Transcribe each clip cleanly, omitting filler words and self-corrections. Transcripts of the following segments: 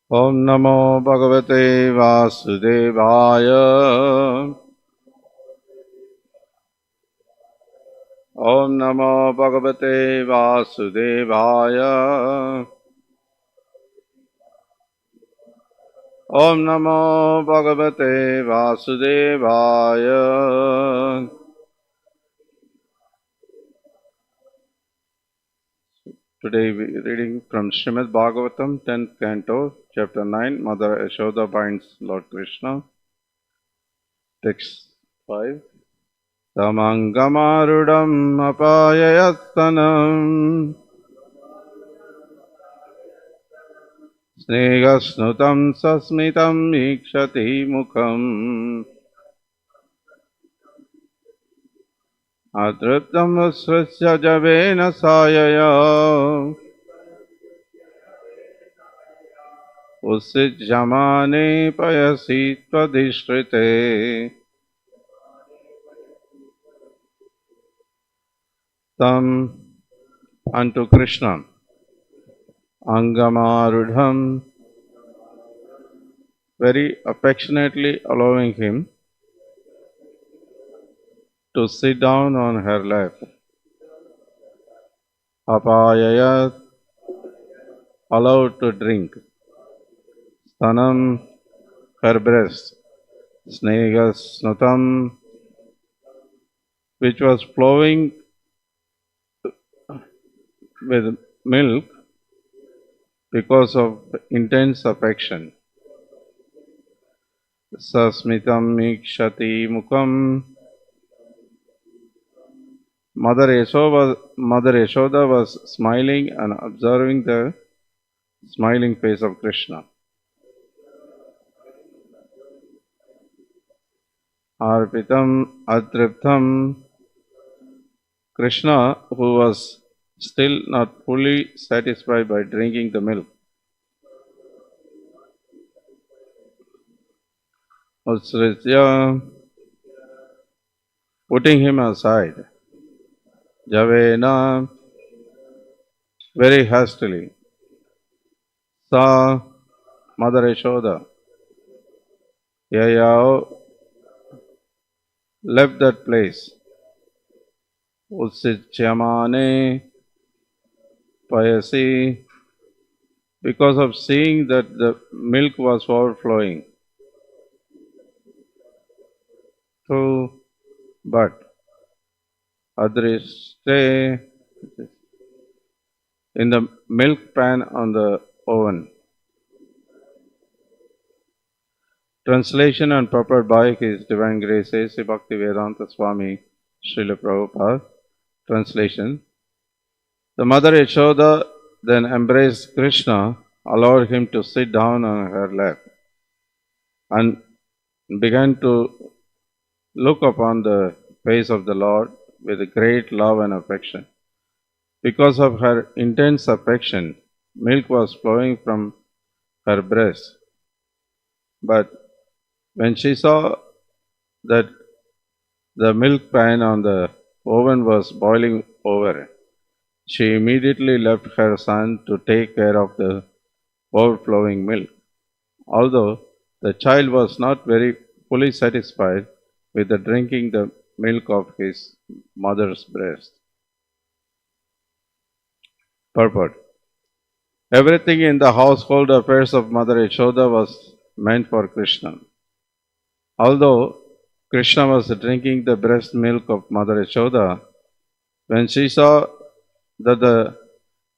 Om Namo Bhagavate Vasudevaya. Om Namo Bhagavate Vasudevaya. Om Namo Bhagavate Vasudevaya. Today we are reading from Srimad Bhagavatam 10th Canto, Chapter 9, Mother Yashoda binds Lord Krishna. Text 5. Tamangamarudam apayayastanam Snegasnutam sasmitam ikshati mukham Adruptam vasrasya javena sayaya Usijamane payasi tvadishrite Tam unto Krishna Angamarudham, very affectionately allowing him to sit down on her lap. Apayayat, allowed to drink. Stanam, her breast. Snegas snutam, which was flowing with milk because of intense affection. Sasmitam ikshati mukham. Mother Yashoda was smiling and observing the smiling face of Krishna. Arpitam adriptam. Krishna, who was still not fully satisfied by drinking the milk, Usritya, putting him aside, Javena, very hastily, Sa, Mother Yashoda, Yayao, left that place, Usichyamane, Payasi, because of seeing that the milk was overflowing. So, but Adrishte, in the milk pan on the oven. Translation and purport by His Divine Grace A.C. Bhaktivedanta Swami Srila Prabhupada. Translation. The Mother Yashoda then embraced Krishna, allowed him to sit down on her lap, and began to look upon the face of the Lord with great love and affection. Because of her intense affection, milk was flowing from her breast. But when she saw that the milk pan on the oven was boiling over, she immediately left her son to take care of the overflowing milk. Although the child was not very fully satisfied with the drinking the milk of his mother's breast. Purport. Everything in the household affairs of Mother Yashoda was meant for Krishna. Although Krishna was drinking the breast milk of Mother Yashoda, when she saw that the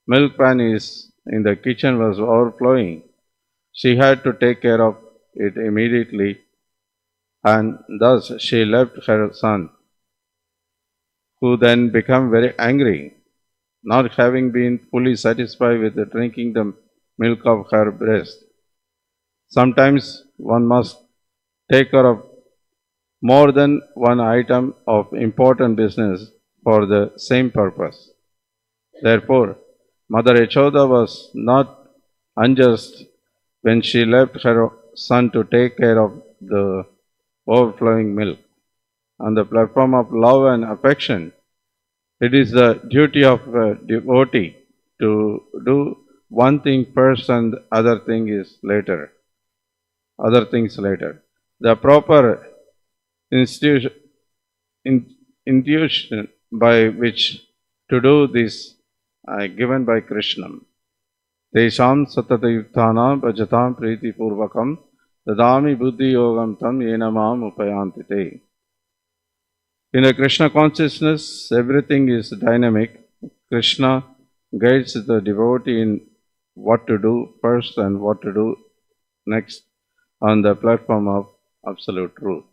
milk pan in the kitchen was overflowing, she had to take care of it immediately, and thus she left her son, who then became very angry, not having been fully satisfied with drinking the milk of her breast. Sometimes one must take care of more than one item of important business for the same purpose. Therefore, Mother Yashoda was not unjust when she left her son to take care of the overflowing milk. On the platform of love and affection, it is the duty of a devotee to do one thing first and other thing is later. Other things later. The proper institution, intuition by which to do this given by Krishna. Tesham satatayukthanam bhajatam priti purvakam dadami buddhi yogam tam yenamam upayantite. In a Krishna consciousness, everything is dynamic. Krishna guides the devotee in what to do first and what to do next on the platform of absolute truth.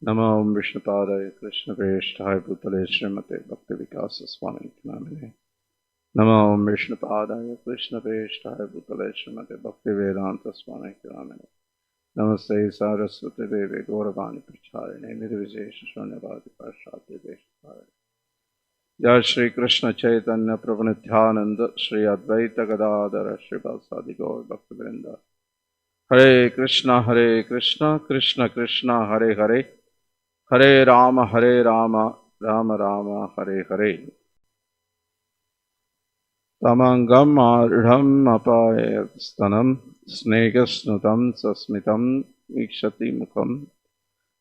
Namo Om Vishnupadaya Krishna Preshthaya Bhutale Srimate Bhakti Vikasa Swami Namine. Namo Om Vishnupadaya Krishna Preshthaya Bhutale Srimate Bhakti Vedanta Swami Namine. Namaste Saraswati Devi Gauravani Pracharine Nirvishesha Shunavadi Parshati Deshapare. Jai Shri Krishna Chaitanya Prabhu Nityananda Shri Advaita Gadadhara Shri Balsadi Gaur Bhakti Vrinda. Hare Krishna Krishna Krishna Hare Hare Hare Rama Rama Rama Hare Hare. Tamangam Ardham Apayastanam Snegasnutam Sasmitam Ikshati Mukham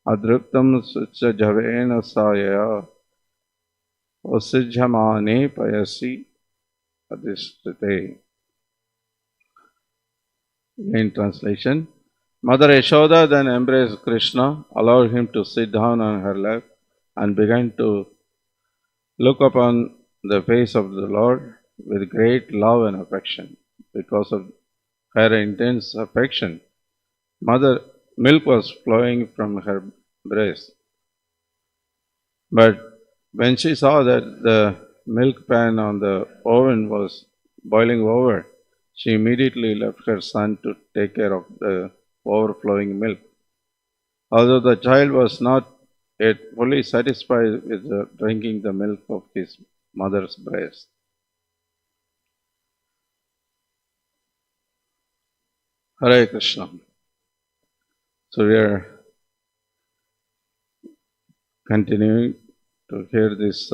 Adruptam Sucha Javena Saya Osijhamane Payasi Adhistate. In translation, Mother Yashoda then embraced Krishna, allowed him to sit down on her lap, and began to look upon the face of the Lord with great love and affection. Because of her intense affection, milk was flowing from her breast. But when she saw that the milk pan on the oven was boiling over, she immediately left her son to take care of the overflowing milk. Although the child was not yet fully satisfied with drinking the milk of his mother's breast. Hare Krishna. So we are continuing to hear this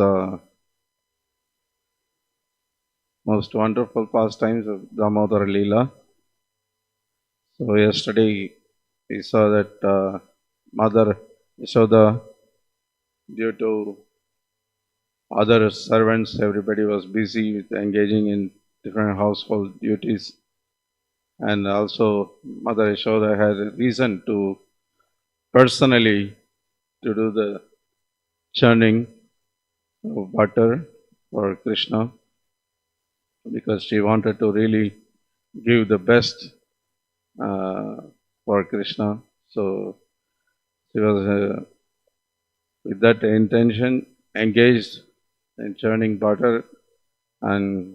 most wonderful pastimes of Damodara Leela. So yesterday we saw that Mother Yashoda, due to other servants, everybody was busy with engaging in different household duties. And also Mother Yashoda had a reason to personally to do the churning of butter for Krishna, because she wanted to really give the best for Krishna. So she was with that intention engaged in churning butter, and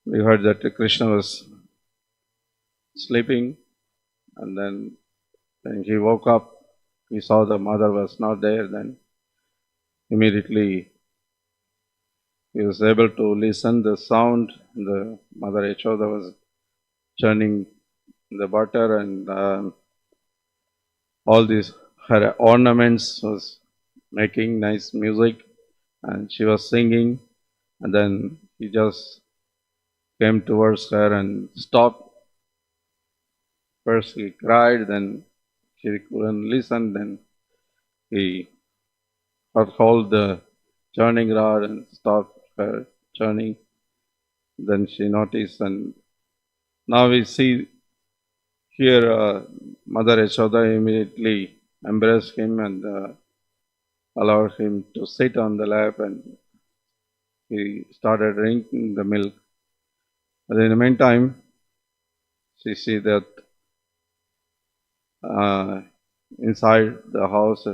we heard that Krishna was sleeping, and then when he woke up, he saw the mother was not there. Then immediately he was able to listen the sound. The Mother Yashoda was churning the butter, and all these her ornaments was making nice music, and she was singing. And then he just came towards her and stopped. First he cried, then she couldn't listen, then he hold the churning rod and stopped her churning. Then she noticed, and now we see here Mother Yashoda immediately embraced him and allowed him to sit on the lap, and he started drinking the milk. But in the meantime, she see that inside the house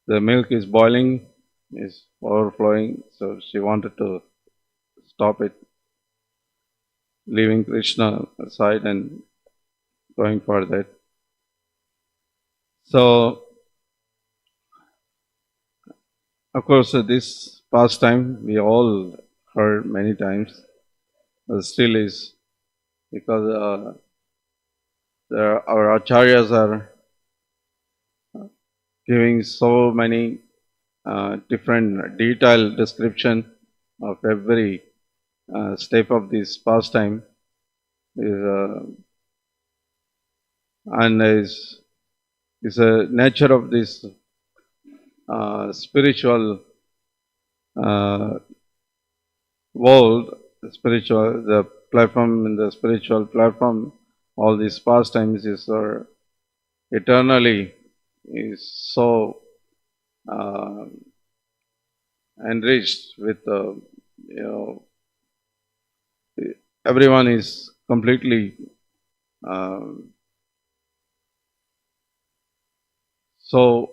the milk is boiling, is overflowing, so she wanted to stop it, leaving Krishna aside and going for that. So, of course, this pastime we all heard many times, but still is because our acharyas are giving so many different detailed description of every step of this pastime is and is a nature of this spiritual uh, world, the platform in the spiritual platform. All these pastimes is eternally is so enriched with you know everyone is completely so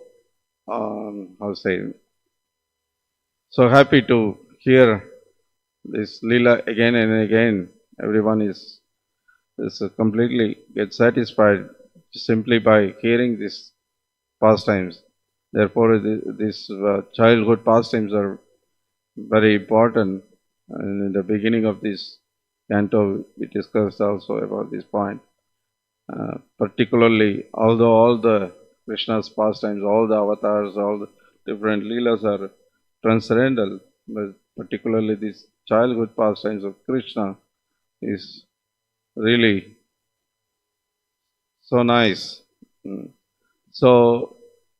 how to say so happy to hear this lila again and again. Everyone is completely get satisfied simply by hearing these pastimes. Therefore, these childhood pastimes are very important. And in the beginning of this canto, we discussed also about this point. Particularly, although all the Krishna's pastimes, all the avatars, all the different leelas are transcendental, but particularly these childhood pastimes of Krishna is really so nice. So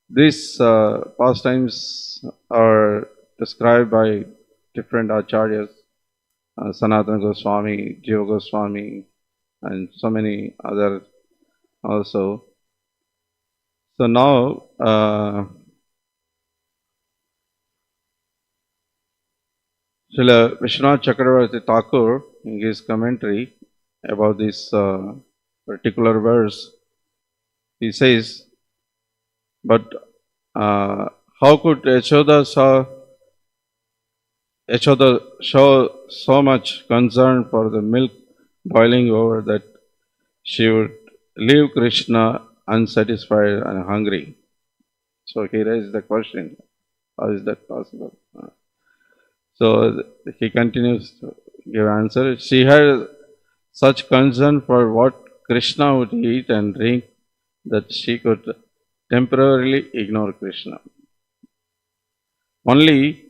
these pastimes are described by different acharyas, Sanatana Goswami, Jiva Goswami, and so many others also. So now, Srila Vishwanath Chakravarti Thakur, in his commentary about this particular verse, he says, but how could Yashoda show so much concern for the milk boiling over that she would leave Krishna unsatisfied and hungry? So he raised the question, how is that possible? So he continues to give answer. She had such concern for what Krishna would eat and drink that she could temporarily ignore Krishna. Only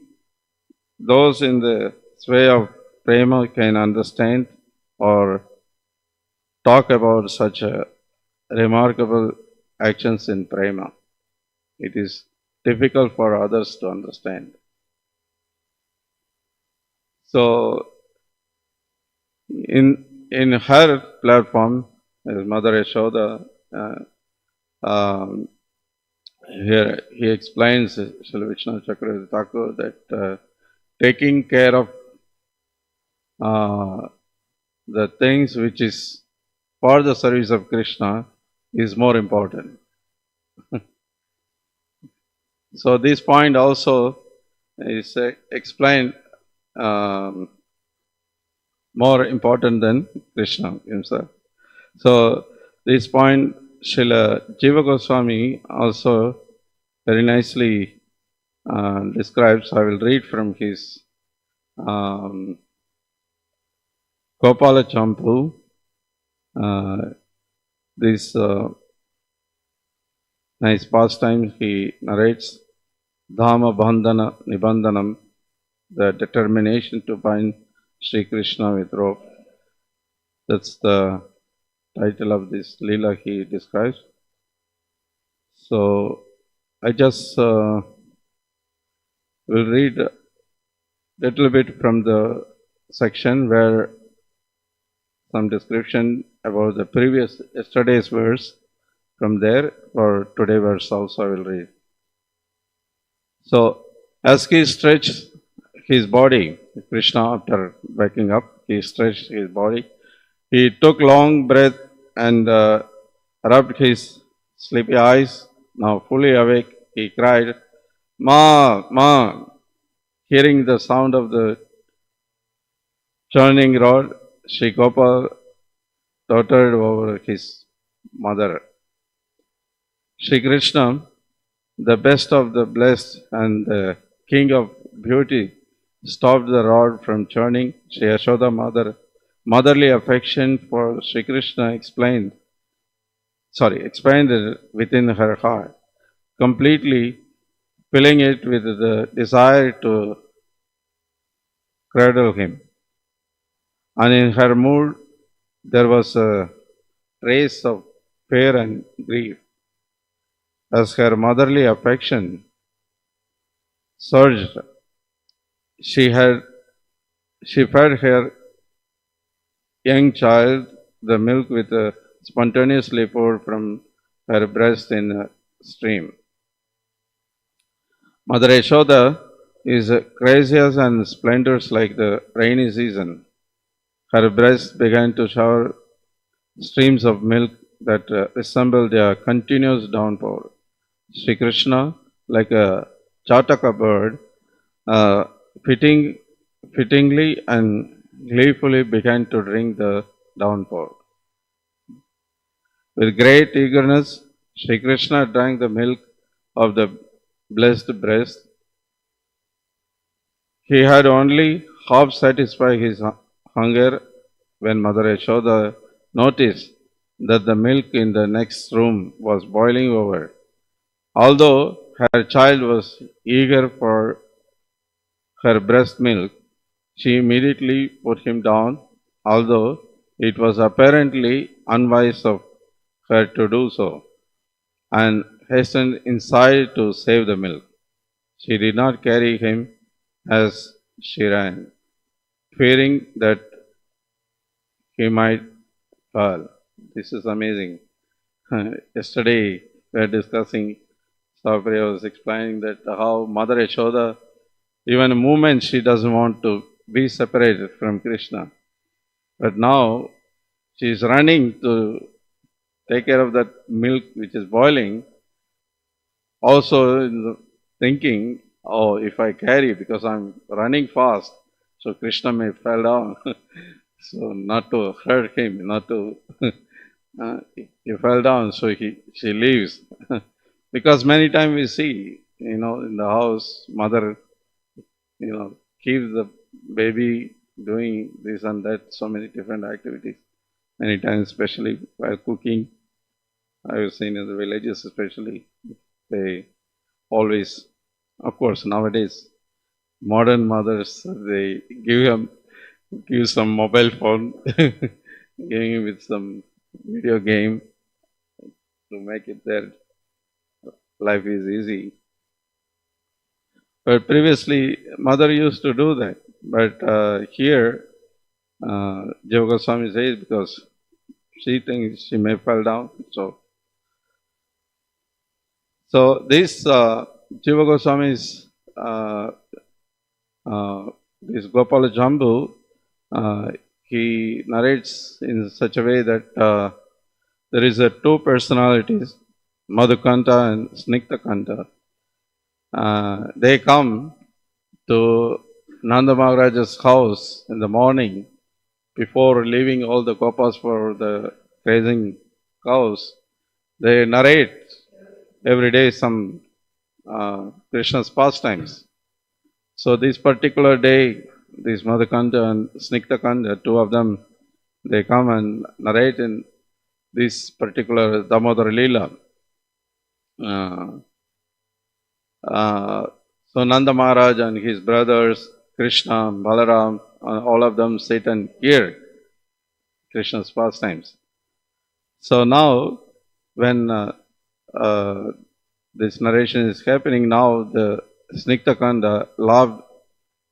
those in the sway of prema can understand or talk about such a remarkable actions in prema. It is difficult for others to understand. So, in her platform, as Mother Yashoda, here he explains, Srila Vishwanath Chakravarti Thakur, that taking care of the things which is for the service of Krishna is more important. So this point also is explained more important than Krishna himself. So this point Srila Jiva Goswami also very nicely describes. I will read from his Gopala Champu. This nice pastime he narrates. Dhama Bandhana Nibandhanam, the determination to bind Sri Krishna with rope. That's the title of this Leela he describes. So I just will read a little bit from the section where some description about the previous yesterday's verse. From there, for today's verse also I will read. So, as he stretched his body, Krishna, after waking up, he stretched his body. He took long breath and rubbed his sleepy eyes. Now fully awake, he cried, "Ma, Ma!" Hearing the sound of the churning rod, Sri Gopal tottered over his mother. Sri Krishna, the best of the blessed and the king of beauty, stopped the rod from churning. Sri Yashoda motherly affection for Sri Krishna expanded within her heart. Completely filling it with the desire to cradle him. And in her mood, there was a trace of fear and grief, as her motherly affection surged. She had she fed her young child the milk with spontaneously poured from her breast in a stream. Mother Yashoda is gracious and splendorous like the rainy season. Her breast began to shower streams of milk that resembled a continuous downpour. Sri Krishna, like a chataka bird, uh, fittingly and gleefully began to drink the downpour. With great eagerness, Sri Krishna drank the milk of the blessed breast. He had only half satisfied his hunger when Mother Yashoda noticed that the milk in the next room was boiling over. Although her child was eager for her breast milk, she immediately put him down, although it was apparently unwise of her to do so, and hastened inside to save the milk. She did not carry him as she ran, fearing that he might fall. This is amazing. Yesterday we were discussing, Sapriya was explaining that how Mother Yashoda, even a moment she doesn't want to be separated from Krishna. But now she is running to take care of that milk which is boiling, also thinking, oh, if I carry, because I'm running fast, so Krishna may fall down. So not to hurt him, not to, he fell down, so she leaves. Because many times we see, in the house, mother, keeps the baby doing this and that, so many different activities. Many times, especially while cooking, I have seen in the villages especially, they always, of course, nowadays, modern mothers, they give some mobile phone, giving him with some video game to make it their life is easy. But mother used to do that. But here, Jiva Goswami says because she thinks she may fall down. So this Jiva Goswami's this Gopala Jambu, he narrates in such a way that there is two personalities, Madhukanta and Sniktakanta. They come to Nanda Maharaja's house in the morning before leaving all the gopas for the grazing cows. They narrate every day some Krishna's pastimes. So this particular day, this Madhukanta and Sniktakanta, two of them, they come and narrate in this particular Damodar Leela. So Nanda Maharaj and his brothers, Krishna, Balaram, all of them sit and hear Krishna's pastimes. So now, when this narration is happening, now the Sniktakanda laughed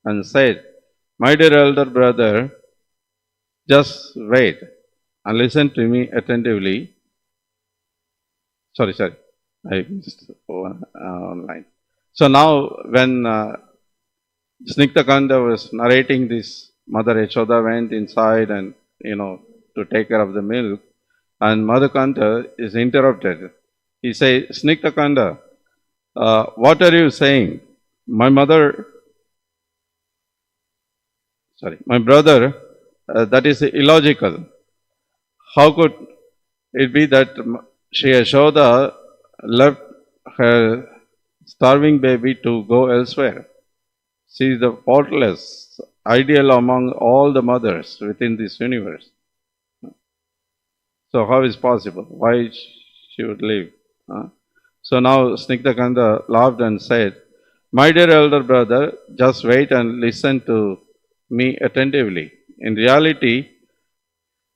and said, "My dear elder brother, just wait and listen to me attentively." Sorry, I missed online. So now, when Sniktakanda was narrating this, Mother Yashoda went inside and, to take care of the milk, and Madhukanta is interrupted. He says, "Sniktakanda, what are you saying? My brother, that is illogical. How could it be that Sri Yashoda left her starving baby to go elsewhere? She is the faultless, ideal among all the mothers within this universe. So how is possible? Why she would leave?" So now Sniktakanda laughed and said, My dear elder brother, just wait and listen to me attentively. In reality,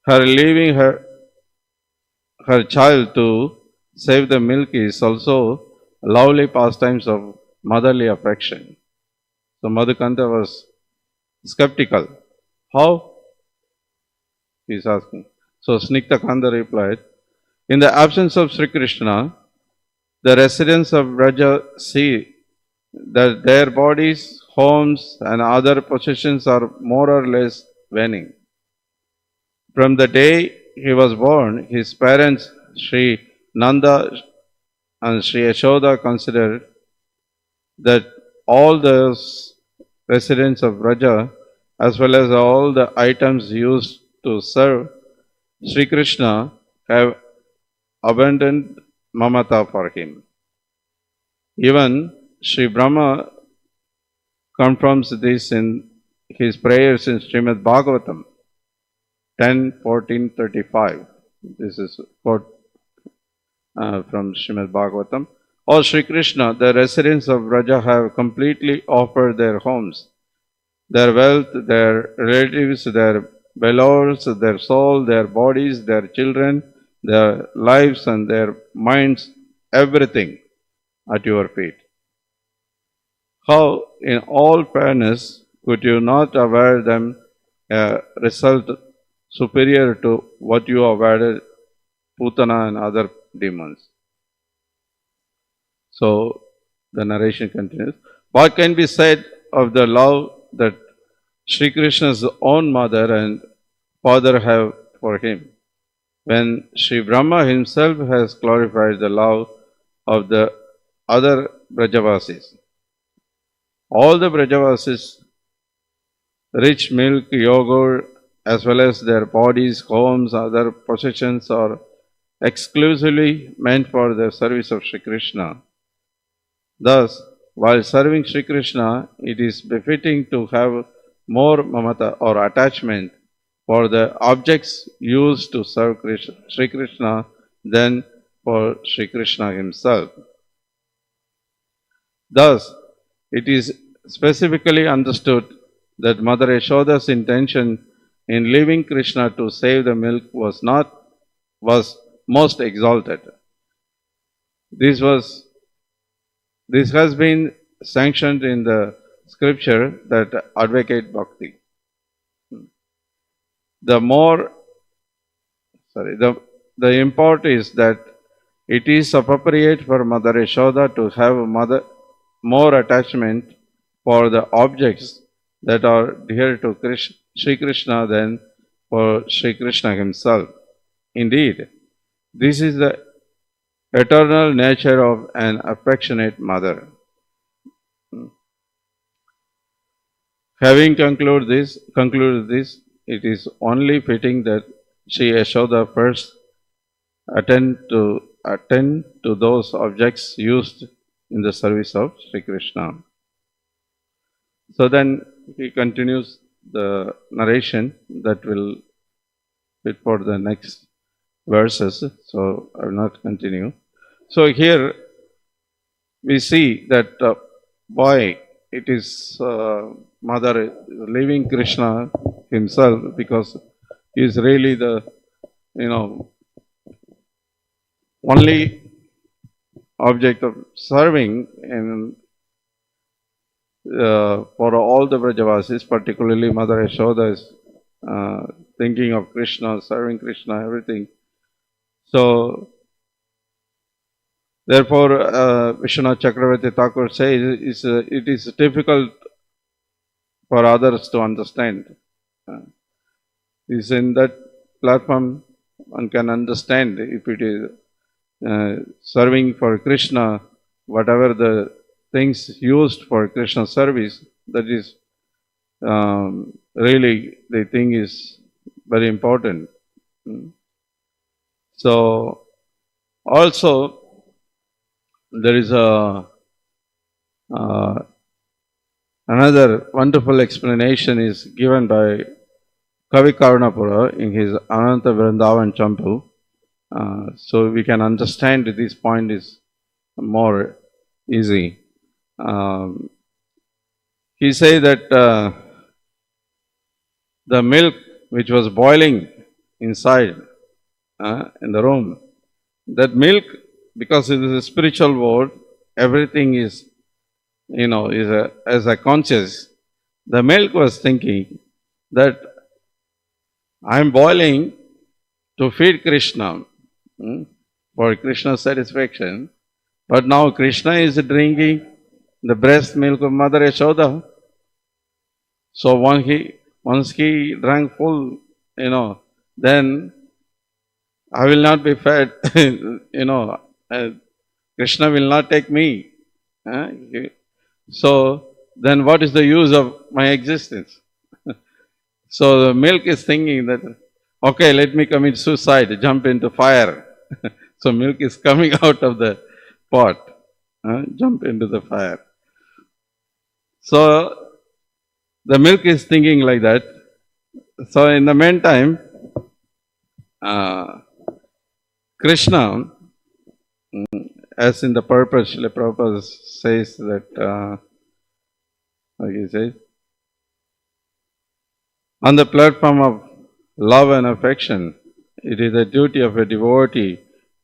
her leaving her child to save the milk is also lovely pastimes of motherly affection. So Madhukanta was skeptical. How? He is asking. So Snikta Kanda replied, in the absence of Sri Krishna, the residents of Braja see that their bodies, homes, and other possessions are more or less waning. From the day he was born, his parents, Sri Nanda and Sri Yashoda, considered that all those residents of Braja, as well as all the items used to serve Sri Krishna, have abundant mamata for him. Even Sri Brahma confirms this in his prayers in Srimad Bhagavatam 10.9.5. This is quote from Srimad Bhagavatam. O Sri Krishna, the residents of Braja have completely offered their homes, their wealth, their relatives, their beloveds, their soul, their bodies, their children, their lives, and their minds, everything at your feet. How, in all fairness, could you not award them a result superior to what you awarded Putana and other demons? So the narration continues. What can be said of the love that Sri Krishna's own mother and father have for him, when Sri Brahma himself has glorified the love of the other Brajavasis? All the Brajavasis, rich milk, yogurt, as well as their bodies, homes, other possessions are exclusively meant for the service of Sri Krishna. Thus, while serving Sri Krishna, it is befitting to have more mamata or attachment for the objects used to serve Sri Krishna than for Sri Krishna himself. Thus, it is specifically understood that Mother Yashoda's intention in leaving Krishna to save the milk was most exalted. This has been sanctioned in the scripture that advocate bhakti. The import is that it is appropriate for Mother Yashoda to have more attachment for the objects that are dear to Sri Krishna than for Sri Krishna himself. Indeed, this is the eternal nature of an affectionate mother. Having concluded this, it is only fitting that Sri Yashoda first attend to those objects used in the service of Sri Krishna. So then he continues the narration that will fit for the next verses. So I will not continue. So here we see that why it is Mother leaving Krishna himself, because he is really the only object of serving, and for all the Brajavasis, particularly Mother Yashoda is thinking of Krishna, serving Krishna, everything. So therefore, Vishwanath Chakravarti Thakur says it is difficult for others to understand. Is in that platform one can understand if it is serving for Krishna, whatever the things used for Krishna service, that is really the thing is very important. So also there is another wonderful explanation is given by Kavi Karunapura in his Ananta Vrindavan Champu. So we can understand this point is more easy. Um, he said that the milk which was boiling inside in the room, that milk, because it is a spiritual world, everything is, as a conscious. The milk was thinking that I am boiling to feed Krishna, for Krishna's satisfaction. But now Krishna is drinking the breast milk of Mother Yashoda. So once he drank full, then I will not be fed. Uh, Krishna will not take me. So then what is the use of my existence? So the milk is thinking that, okay, let me commit suicide, jump into fire. So milk is coming out of the pot, jump into the fire. So the milk is thinking like that. So in the meantime, Krishna, as in the purpose, Srila Prabhupada says that, like he says, on the platform of love and affection, it is the duty of a devotee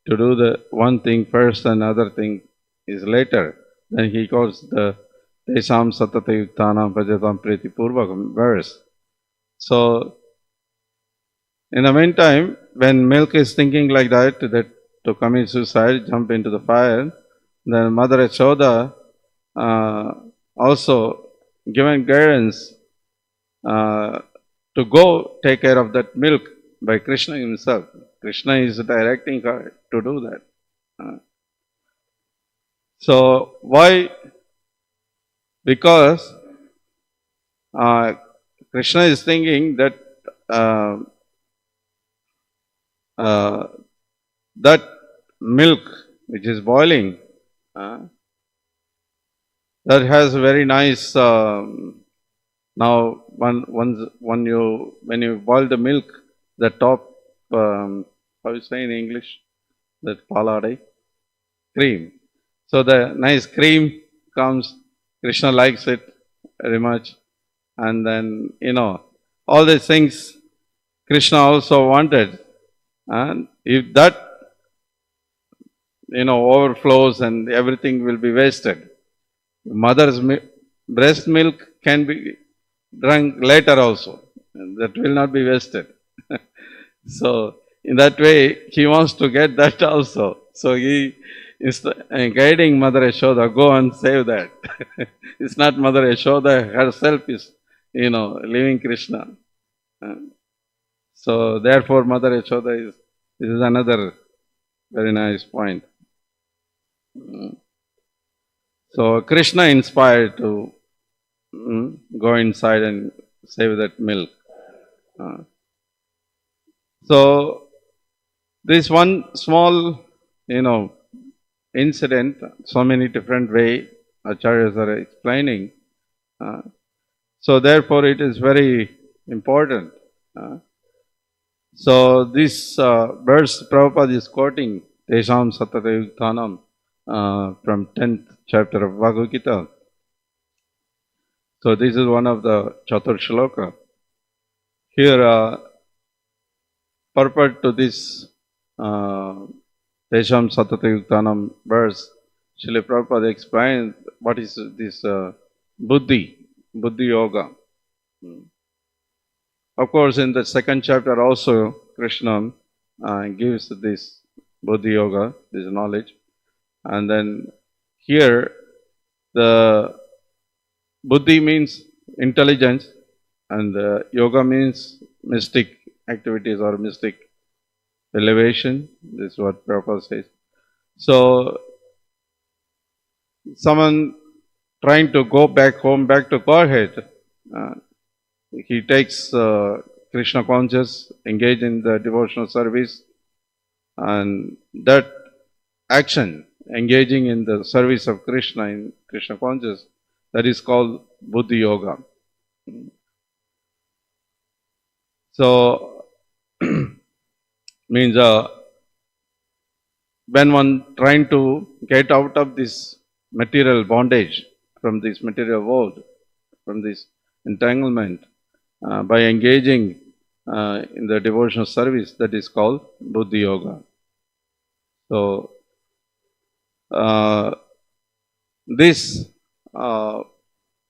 to do the one thing first and other thing is later. Then he calls the Tesam Satata Yuktanam Bhajatam Priti Purvakam verse. So, in the meantime, when milk is thinking like that to commit suicide, jump into the fire, then Mother Yashoda also given guidance to go take care of that milk by Krishna himself. Krishna is directing her to do that. So why? Because Krishna is thinking that that milk which is boiling, that has very nice. Now, when you boil the milk, the top, how you say in English, that palade, cream. So the nice cream comes. Krishna likes it very much, and then all these things Krishna also wanted, and if that overflows and everything will be wasted. Mother's breast milk can be drunk later also. That will not be wasted. So in that way, he wants to get that also. So he is guiding Mother Yashoda, go and save that. It's not Mother Yashoda herself is, leaving Krishna. So therefore, Mother Yashoda this is another very nice point. So Krishna inspired to go inside and save that milk. So this one small, incident, so many different way acharyas are explaining. So therefore, it is very important. So this verse Prabhupada is quoting Tesham Satata Yuktanam from 10th chapter of Bhagavad Gita. So this is one of the Chatur Shloka. Here, purport to this Tesham Satata Yuktanam verse, Srila Prabhupada explained what is this Buddhi Yoga. Of course, in the second chapter also, Krishna gives this Buddhi Yoga, this knowledge. And then here, the Buddhi means intelligence, and Yoga means mystic activities or mystic elevation. This is what Prabhupada says. So, someone trying to go back home, back to Godhead, he takes Krishna conscious, engage in the devotional service, and that action, engaging in the service of Krishna in Krishna conscious, that is called Buddhi Yoga. So, means when one trying to get out of this material bondage, from this material world, from this entanglement, by engaging in the devotional service that is called Buddhi Yoga. So, this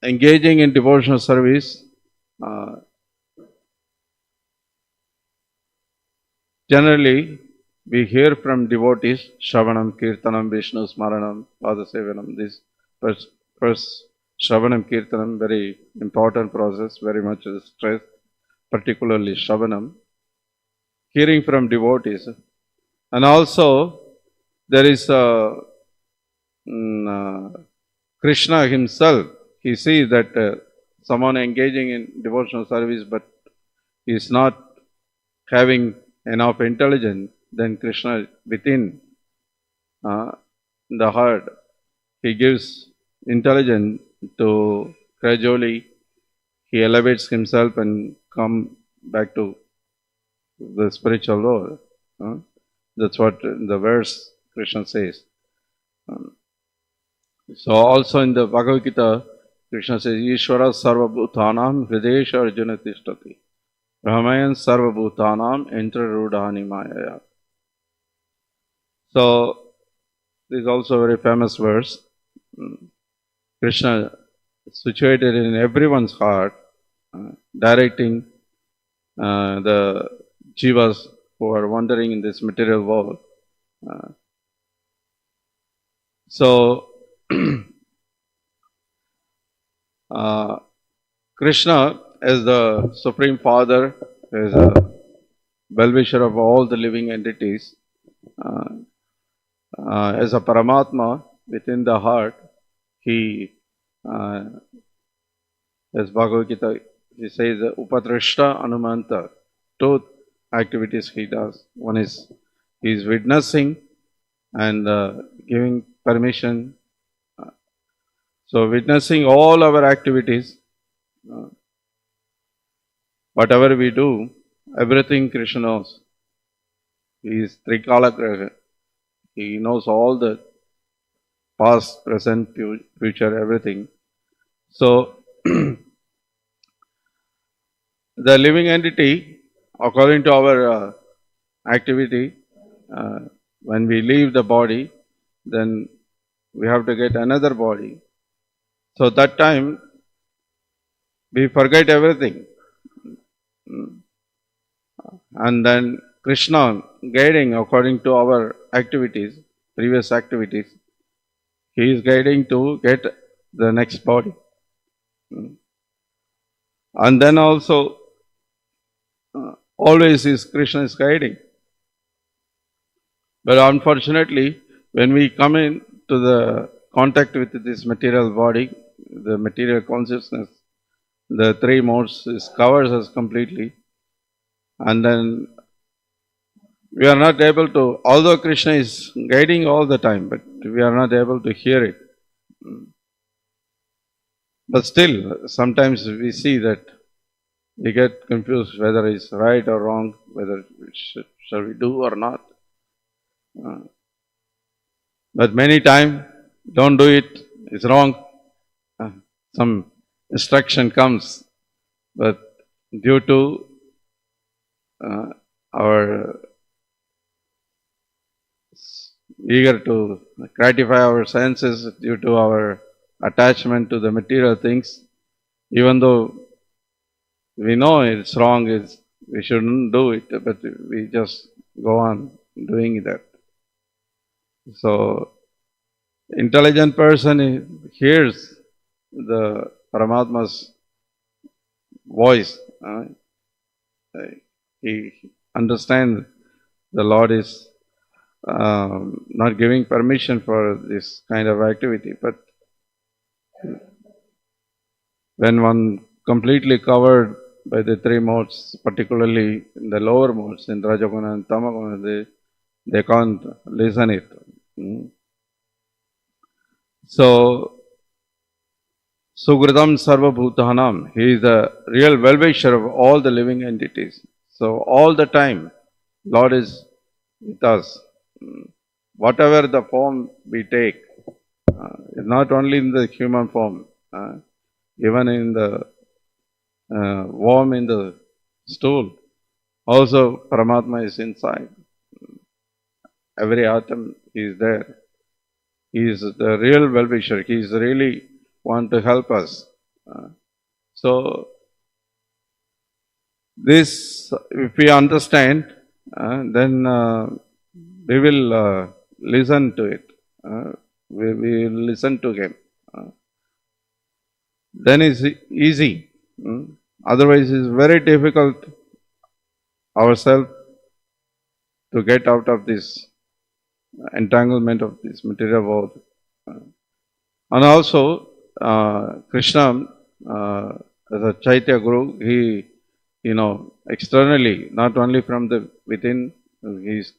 engaging in devotional service generally we hear from devotees Shravanam, Kirtanam, Vishnu Smaranam, Padasevanam. This first Shravanam, Kirtanam, very important process, very much stressed, particularly Shravanam, hearing from devotees. And also there is Krishna himself. He sees that someone engaging in devotional service but he is not having enough intelligence, then Krishna within the heart, he gives intelligence to gradually he elevates himself and come back to the spiritual world. That's what the verse Krishna says. So also in the Bhagavad Gita, Krishna says, Ishvara sarva bhutanam hridesha arjuna tishtati. Brahmayan sarva bhutanam entra rudhani mayaya. So this is also a very famous verse. Krishna is situated in everyone's heart, directing the jivas who are wandering in this material world. So Krishna, as the Supreme Father, as a well-wisher of all the living entities, as a Paramatma within the heart, he, as Bhagavad Gita, he says, Upadrashta Anumanta, two activities he does. One is he is witnessing and giving permission. So witnessing all our activities, whatever we do, everything Krishna knows. He is Trikalagraha. He knows all the past, present, future, everything. So the living entity, according to our activity, when we leave the body, then we have to get another body. So that time we forget everything. And then Krishna guiding according to our activities, previous activities, he is guiding to get the next body. And then also always Krishna is guiding. But unfortunately, when we come into the contact with this material body, the material consciousness, the three modes covers us completely. And then we are not able to, although Krishna is guiding all the time, but we are not able to hear it. But still, sometimes we see that we get confused whether it's right or wrong, whether shall we do or not. But many times, don't do it, it's wrong. Some instruction comes, but due to our eager to gratify our senses, due to our attachment to the material things, even though we know it's wrong, we shouldn't do it, but we just go on doing that. So, intelligent person hears the Paramatma's voice. He understands the Lord is not giving permission for this kind of activity. But when one completely covered by the three modes, particularly in the lower modes, in Rajaguna and Tamaguna, they can't listen it. So, Sugridam Sarva Bhutanam, he is the real well-wisher of all the living entities. So, all the time, Lord is with us. Whatever the form we take, not only in the human form, even in the worm in the stool, also Paramatma is inside. Every atom is there. He is the real well-wisher. He is really want to help us. So this, if we understand, then we will listen to it. We will listen to him. Then it's easy. Otherwise, it's very difficult ourselves to get out of this entanglement of this material world. And also, Krishna, as a Chaitya Guru, he, externally, not only from the within, he is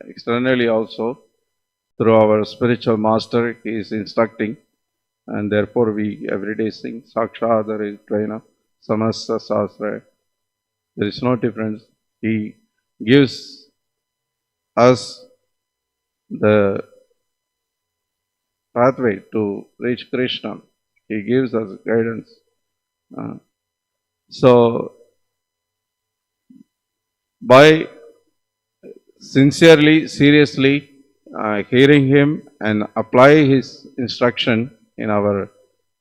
externally also, through our spiritual master, he is instructing, and therefore we every day sing Sakshadari Tvena Samasta Sastra. There is no difference. He gives us the pathway to reach Krishna. He gives us guidance. So, by sincerely, seriously hearing him and apply his instruction in our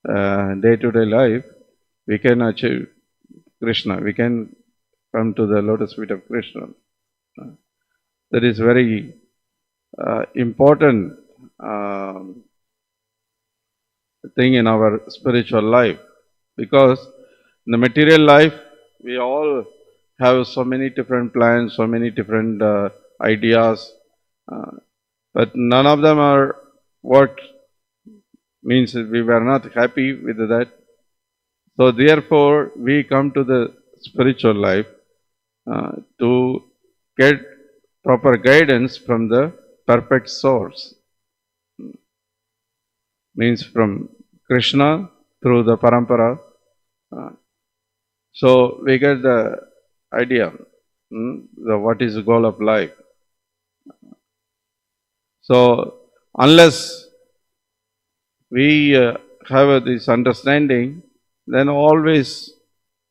day-to-day life, we can achieve Krishna. We can come to the lotus feet of Krishna. That is very important thing in our spiritual life, because in the material life we all have so many different plans, so many different ideas, but none of them are what means we were not happy with that. So therefore we come to the spiritual life to get proper guidance from the perfect source. Means from Krishna through the parampara. So we get the idea, what is the goal of life. So unless we have this understanding, then always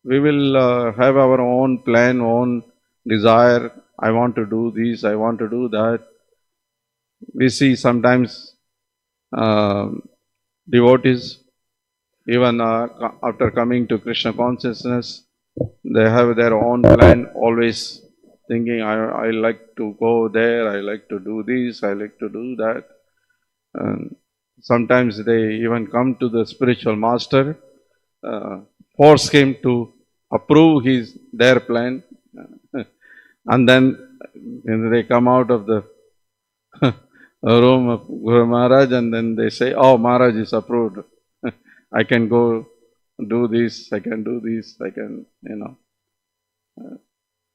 we will have our own plan, own desire. I want to do this, I want to do that. We see sometimes devotees, even after coming to Krishna consciousness, they have their own plan, always thinking, I like to go there, I like to do this, I like to do that. Sometimes they even come to the spiritual master, force him to approve their plan, and then they come out of the room of Guru Maharaj, and then they say, oh, Maharaj is approved. I can go do this, I can do this, I can,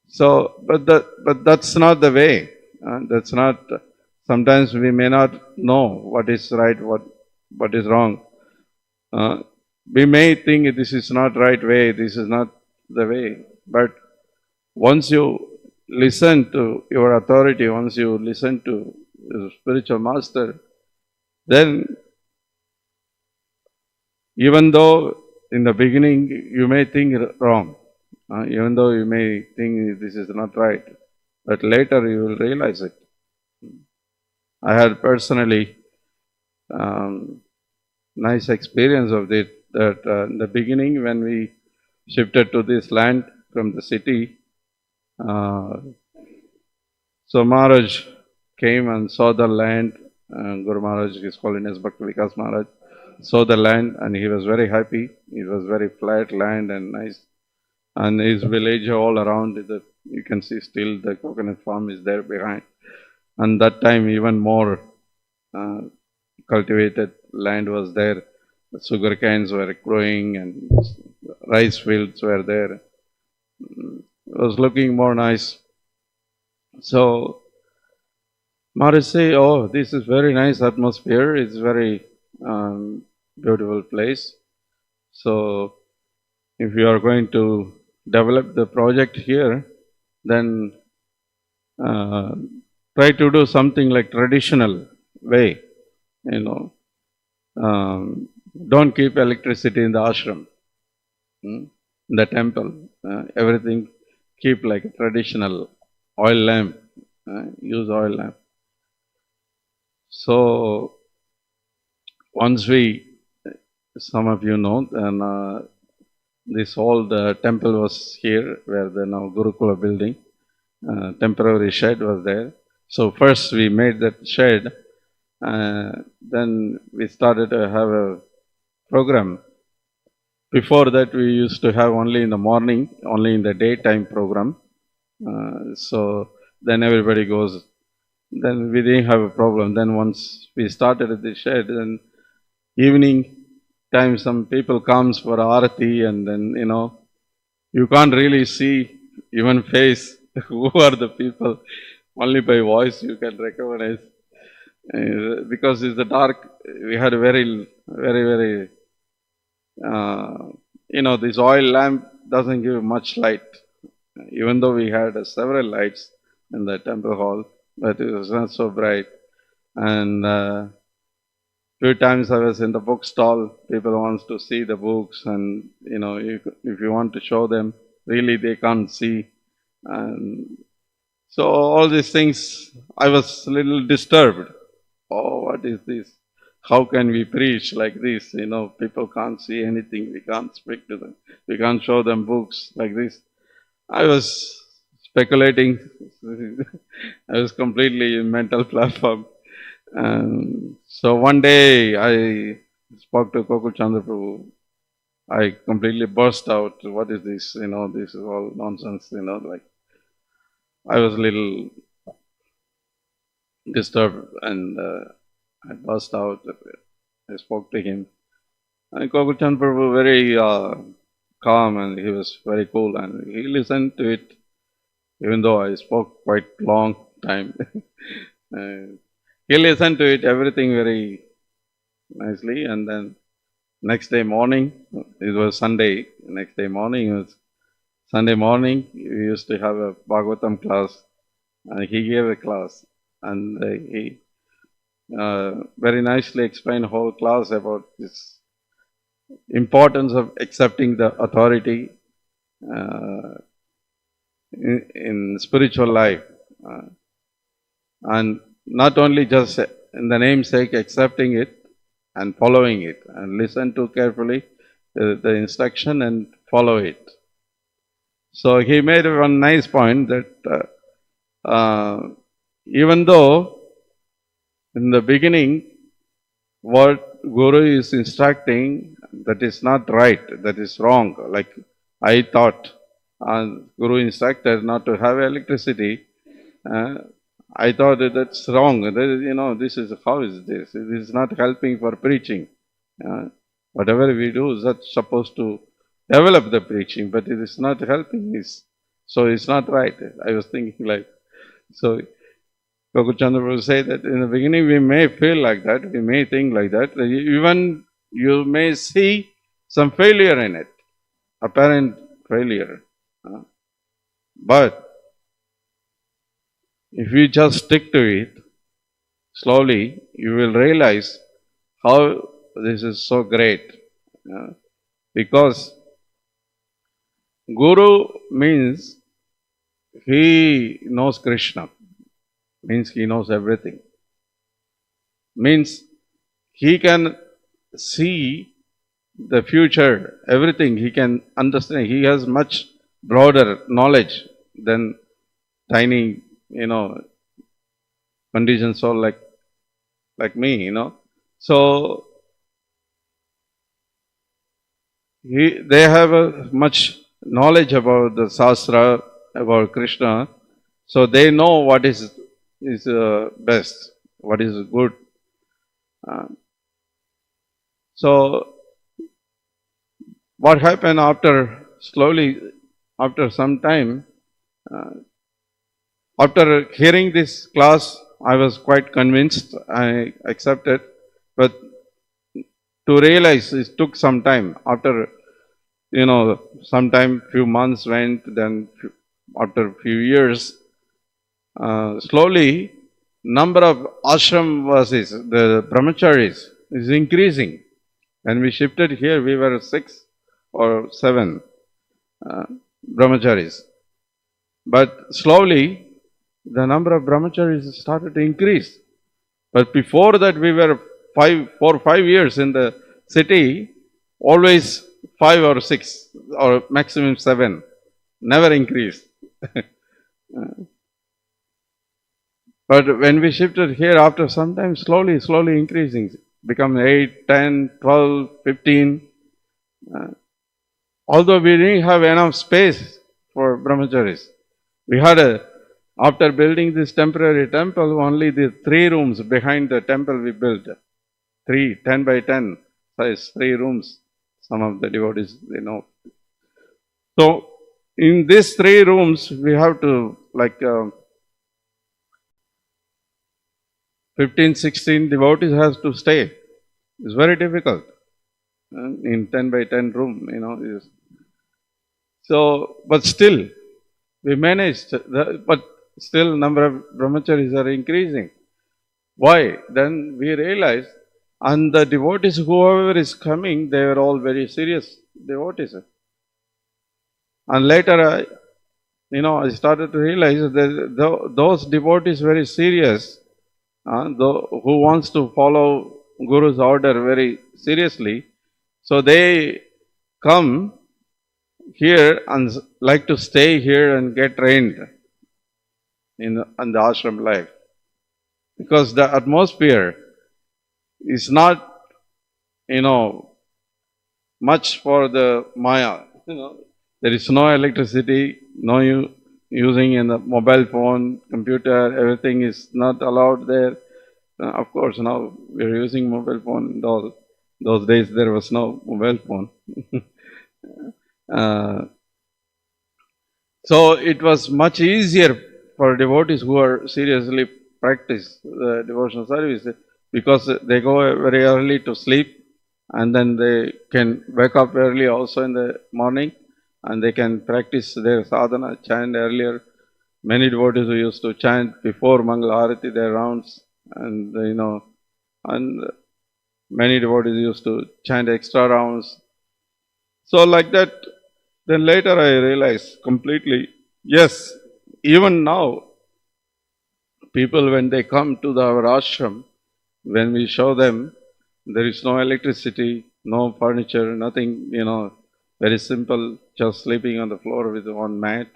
So, but that's not the way. That's not, sometimes we may not know what is right, what is wrong. We may think this is not right way, this is not the way. But once you listen to your authority, once you listen to your spiritual master, then even though in the beginning you may think wrong, even though you may think this is not right, but later you will realize it. I had personally nice experience of it, that in the beginning when we shifted to this land from the city, so Maharaj came and saw the land. Guru Maharaj, His Holiness Bhakti Vikas Maharaj, saw the land and he was very happy. It was very flat land and nice. And his village all around, you can see still the coconut farm is there behind. And that time even more cultivated land was there. The sugar canes were growing and rice fields were there. It was looking more nice. So Maharaj say, oh, this is very nice atmosphere. It's very beautiful place. So if you are going to develop the project here, then try to do something like traditional way. you know, don't keep electricity in the ashram, in the temple. Everything keep like a traditional oil lamp, use oil lamp. So once some of you know, then this old temple was here, where the now Gurukula building, temporary shed was there. So first we made that shed, then we started to have a program. Before that, we used to have only in the morning, only in the daytime program. So then everybody goes. Then we didn't have a problem. Then once we started at the shed, then evening time some people comes for arati, and then you can't really see even face who are the people. Only by voice you can recognize. Because it's the dark, we had a very, very, very, this oil lamp doesn't give much light. Even though we had several lights in the temple hall, but it was not so bright. And few times I was in the bookstall, people wants to see the books, and if you want to show them, really they can't see. And so all these things, I was a little disturbed. Oh, what is this? How can we preach like this? People can't see anything. We can't speak to them. We can't show them books like this. I was speculating. I was completely in mental platform. So one day I spoke to Kokul Chandra Prabhu. I completely burst out. What is this? This is all nonsense. Like I was a little disturbed, and I burst out. I spoke to him. And Kokul Chandra Prabhu very calm, and he was very cool, and he listened to it, even though I spoke quite long time. He listened to it, everything very nicely, and then next day morning, it was Sunday, next day morning, it was Sunday morning, we used to have a Bhagavatam class, and he gave a class, and he very nicely explained whole class about this importance of accepting the authority in spiritual life, and not only just in the namesake accepting it and following it, and listen to carefully the instruction and follow it. So he made one nice point that even though in the beginning what Guru is instructing, that is not right, that is wrong. Like I thought, Guru instructed not to have electricity. I thought that's wrong. This is, how is this? It is not helping for preaching. Whatever we do is that's supposed to develop the preaching, but it is not helping. So it's not right. I was thinking like, so Kokul Chandra will say that in the beginning we may feel like that, we may think like that, even you may see some failure in it, apparent failure. But if you just stick to it, slowly you will realize how this is so great. Because Guru means he knows Krishna. Means he knows everything. Means he can see the future, everything he can understand. He has much broader knowledge than tiny, conditioned soul like me, So they have a much knowledge about the Shastra, about Krishna, so they know what is best, what is good. So what happened slowly, after some time, after hearing this class, I was quite convinced, I accepted, but to realize it took some time. After, sometime few months went, then after a few years, slowly number of ashramvasis, the brahmacharis, is increasing. When we shifted here, we were 6 or 7 brahmacharis. But slowly, the number of brahmacharis started to increase. But before that, we were 4 or 5 years in the city, always 5 or 6 or maximum 7, never increased. But when we shifted here, after some time, slowly increasing, become 8, 10, 12, 15. Although we didn't have enough space for brahmacharis. We had after building this temporary temple, only the 3 rooms behind the temple we built. 10 by 10 size, 3 rooms. Some of the devotees, they know. So, in these 3 rooms, we have to 15, 16 devotees has to stay. It's very difficult in 10 by 10 room, So, but still, we managed. But still, number of brahmacharis are increasing. Why? Then we realized, and the devotees, whoever is coming, they are all very serious devotees. And later, I started to realize that those devotees very serious, who wants to follow Guru's order very seriously, so they come here and like to stay here and get trained in the ashram life. Because the atmosphere is not, much for the Maya. There is no electricity, no using in the mobile phone, computer, everything is not allowed there. Of course, now we are using mobile phone and all. Those days there was no mobile phone. So it was much easier for devotees who are seriously practice the devotional service, because they go very early to sleep and then they can wake up early also in the morning and they can practice their sadhana, chant earlier. Many devotees who used to chant before Mangala Arati, their rounds, and and many devotees used to chant extra rounds. So like that, then later I realized completely, yes, even now, people when they come to our ashram, when we show them, there is no electricity, no furniture, nothing, very simple, just sleeping on the floor with one mat,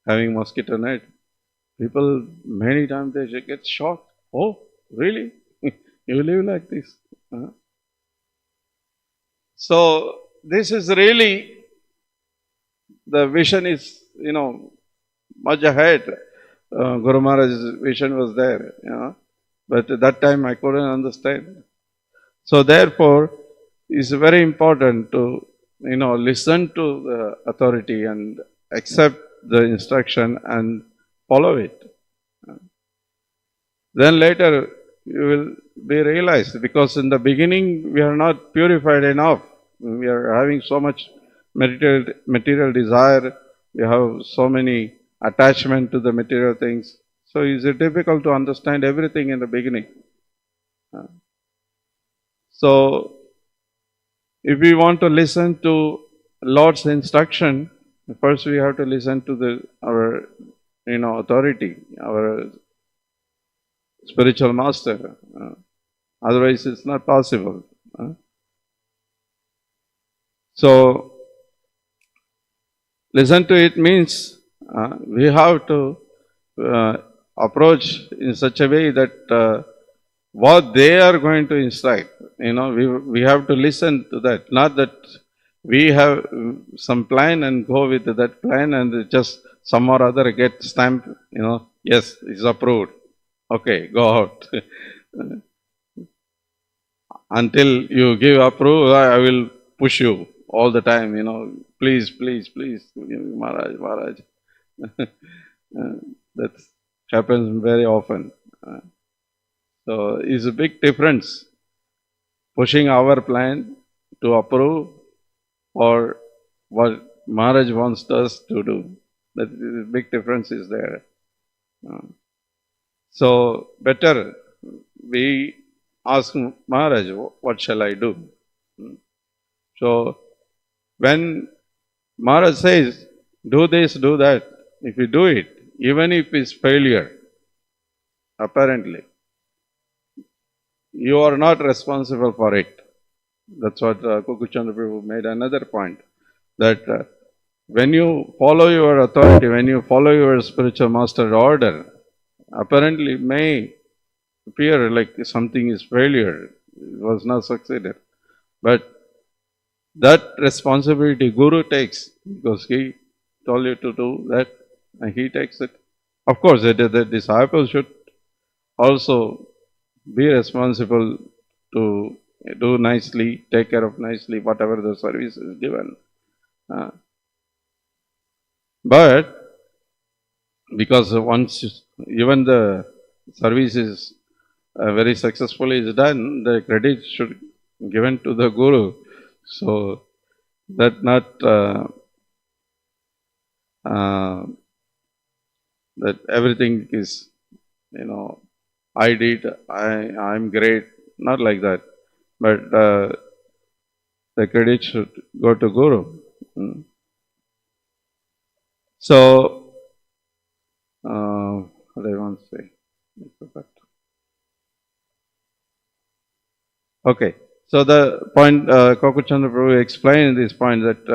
having mosquito net. People, many times they get shocked. Oh, really? You live like this? So, this is really, the vision is, much ahead. Guru Maharaj's vision was there, but at that time I couldn't understand. So therefore, it's very important to, listen to the authority and accept the instruction and follow it. Then later you will be realized, because in the beginning we are not purified enough. We are having so much material desire. We have so many attachment to the material things. So it's difficult to understand everything in the beginning. So if we want to listen to Lord's instruction, first we have to listen to our authority, our spiritual master. Otherwise it's not possible. So listen to it means we have to approach in such a way that what they are going to instruct, we have to listen to that. Not that we have some plan and go with that plan and just some or other get stamped, yes, it's approved. Okay, go out. Until you give approval, I will push you all the time, please, Maharaj. That happens very often. So it's a big difference, pushing our plan to approve or what Maharaj wants us to do. That big difference is there. So better we ask Maharaj, what shall I do? So when Maharaj says, do this, do that, if you do it, even if it's failure, apparently, you are not responsible for it. That's what Kukuchandra Prabhu made another point, that when you follow your authority, when you follow your spiritual master order, apparently it may appear like something is failure, it was not succeeded. But that responsibility Guru takes, because he told you to do that and he takes it. Of course, the disciple should also be responsible to do nicely, take care of nicely whatever the service is given. But because once even the service is very successfully is done, the credit should be given to the Guru. So that not that everything is, I did, I'm great, not like that. But the credit should go to Guru. So, what I want to say? Okay. So the point, Kokuchandra Prabhu explained this point that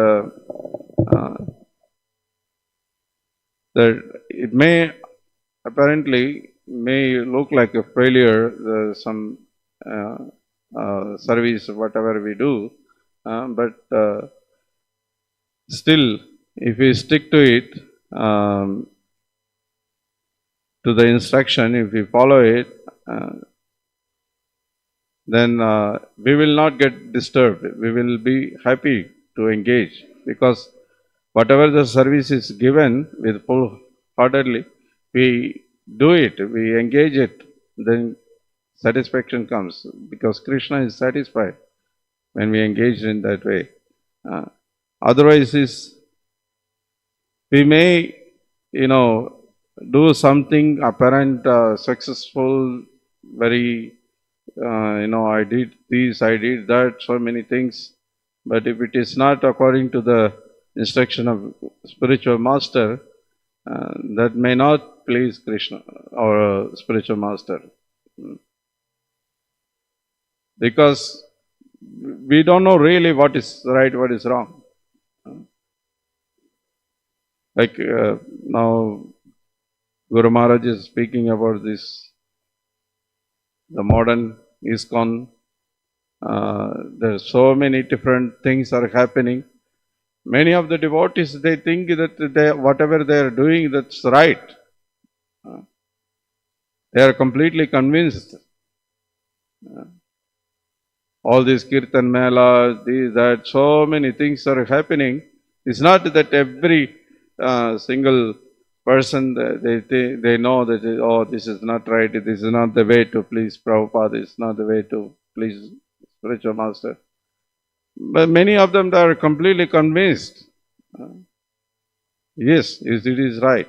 that it may apparently may look like a failure, some service, whatever we do, but still, if we stick to it, to the instruction, if we follow it, then we will not get disturbed. We will be happy to engage, because whatever the service is given with full heartedly, we do it, we engage it, then satisfaction comes, because Krishna is satisfied when we engage in that way. Otherwise, we may, do something apparent successful, very, I did this, I did that, so many things. But if it is not according to the instruction of spiritual master, that may not please Krishna or spiritual master. Because we don't know really what is right, what is wrong. Like now, Guru Maharaj is speaking about this, the modern ISKCON. There are so many different things are happening. Many of the devotees, they think that whatever they are doing, that's right. They are completely convinced. All these kirtan melas, these, that, so many things are happening. It's not that every single person, they know that, oh, this is not right, this is not the way to please Prabhupada, this is not the way to please spiritual master. But many of them are completely convinced. Yes, it is right.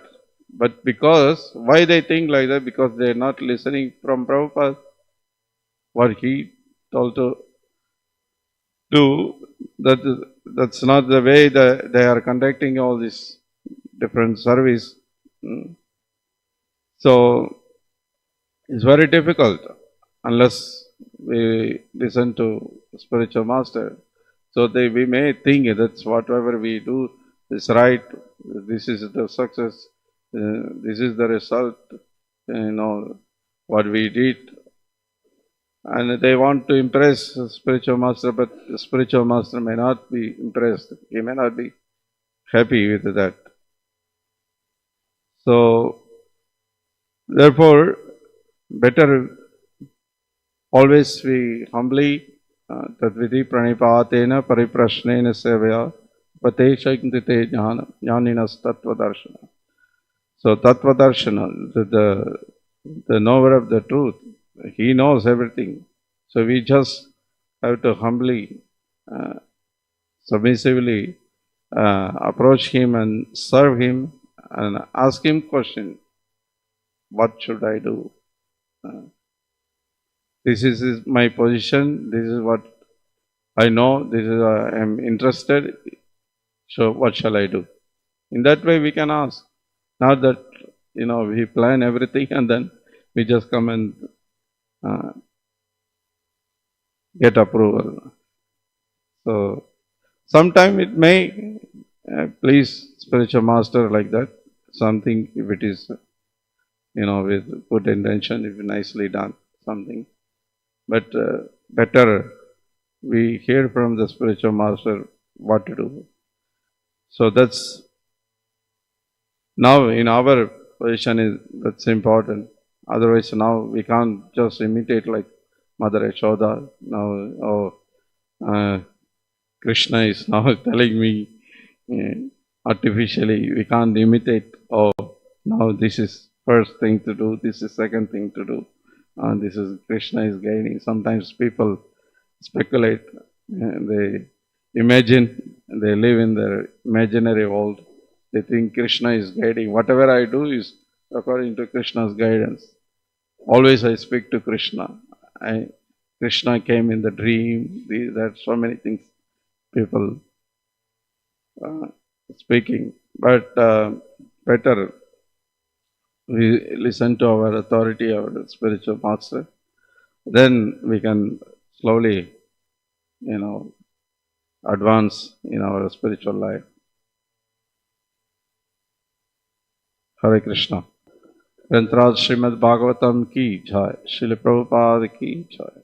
But because, why they think like that? Because they are not listening from Prabhupada, what he told to do. That's not the way that they are conducting all this different service. So it's very difficult unless we listen to spiritual master. So we may think that whatever we do is right, this is the success, this is the result, what we did. And they want to impress the spiritual master, but the spiritual master may not be impressed. He may not be happy with that. So, therefore, better always we humbly tadvidi pranipatena pariprashnena sevaya pate shankite jnaninas tattva darshana. So, tattva darshana, the knower of the truth, he knows everything. So, we just have to humbly, submissively approach him and serve him and ask him question, what should I do? This is my position. This is what I know. This is I am interested. So what shall I do? In that way, we can ask. Not that we plan everything and then we just come and uh, get approval. So sometime it may please spiritual master like that. Something if it is with good intention, if nicely done something. But better we hear from the spiritual master what to do. So that's now in our position that's important. Otherwise now we can't just imitate like Mother Yashoda. Now Krishna is now telling me artificially we can't imitate. Oh, now this is first thing to do. This is second thing to do. This is Krishna is guiding. Sometimes people speculate. They imagine. They live in their imaginary world. They think Krishna is guiding. Whatever I do is according to Krishna's guidance. Always I speak to Krishna. Krishna came in the dream. There are so many things people speaking. But better we listen to our authority, our spiritual master. Then we can slowly, advance in our spiritual life. Hare Krishna. Grantaraj Srimad Bhagavatam ki jai. Srila Prabhupada ki jai.